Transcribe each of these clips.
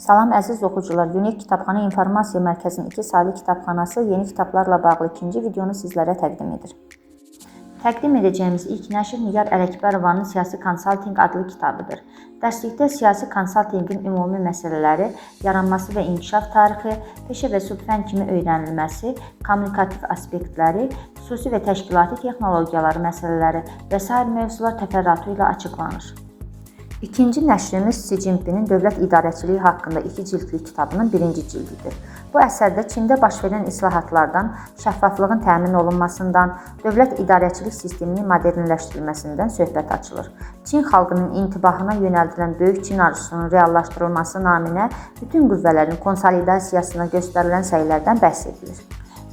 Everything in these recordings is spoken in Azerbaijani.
Salam əziz oxucular, Unik Kitabxana İnformasiya Mərkəzinin 2 saylı kitabxanası yeni kitablarla bağlı ikinci videonu sizlərə təqdim edir. Təqdim edəcəyimiz ilk nəşr Nigar Ələkbərovanın Siyasi Konsaltinq adlı kitabıdır. Dərslikdə siyasi konsaltinqin ümumi məsələləri, yaranması və inkişaf tarixi, peşə və subfən kimi öyrənilməsi, kommunikativ aspektləri, xüsusi və təşkilati texnologiyaları məsələləri və sair mövzular təfərrüatı ilə açıqlanır. İkinci nəşrimiz Xi Jinpingin dövlət idarəçiliyi haqqında 2 cildlik kitabının 1-ci cildidir. Bu əsərdə Çində baş verən islahatlardan, şəffaflığın təmin olunmasından, dövlət idarəçilik sisteminin modernləşdirilməsindən söhbət açılır. Çin xalqının intibahına yönəldilən böyük Çin arzusunun reallaşdırılması naminə bütün qüvvələrin konsolidasiyasına göstərilən səylərdən bəhs edilir.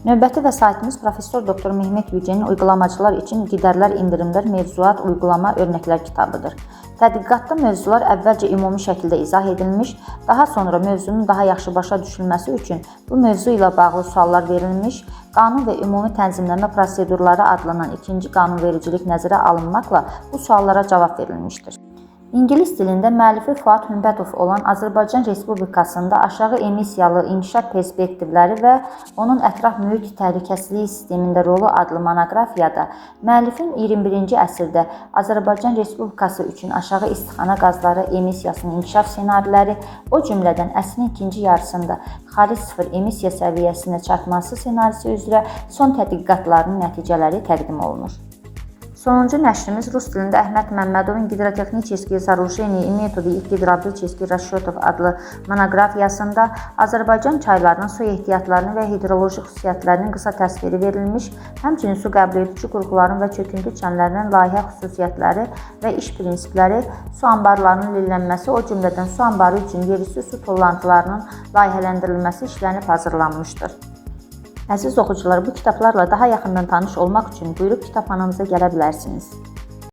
Növbəti vəsaitimiz Professor Doktor Mehmet Yüce'nin uygulamacılar üçün qidərlər, indirimlər, mövzuat, uygulama, örnəklər kitabıdır. Tədqiqatda mövzular əvvəlcə ümumi şəkildə izah edilmiş, daha sonra mövzunun daha yaxşı başa düşülməsi üçün bu mövzu ilə bağlı suallar verilmiş, qanun və ümumi tənzimləmə prosedurları adlanan ikinci qanunvericilik nəzərə alınmaqla bu suallara cavab verilmişdir. İngilis dilində müəllifi Fuad Hümbətov olan Azərbaycan Respublikasında aşağı emissiyalı inkişaf perspektivləri və onun ətraf mühit təhlükəsizliyi sistemində rolu adlı monoqrafiyada müəllifin 21-ci əsrdə Azərbaycan Respublikası üçün aşağı istixana qazları emissiyasının inkişaf ssenariləri, o cümlədən əsrin ikinci yarısında xaric sıfır emissiya səviyyəsinə çatması ssenarisi üzrə son tədqiqatlarının nəticələri təqdim olunur. Sonuncu nəşrimiz rus dilində Əhməd Məmmədovun Gidrotexnicheskiye сооружения и методы их гидравлических расчетов adlı monoqrafiyasında Azərbaycan çaylarının su ehtiyatlarını və hidroloji xüsusiyyətlərinin qısa təsviri verilmiş, həmçinin su qəbul edici qurğuların və çöküntü çənlərinin layihə xüsusiyyətləri və iş prinsipləri, su anbarlarının lillənməsi, o cümlədən su anbarı üçün yerüstü su tullantılarının layihələndirilməsi işlənib hazırlanmışdır. Əziz oxucular, bu kitablarla daha yaxından tanış olmaq üçün buyurub kitabxanamıza gələ bilərsiniz.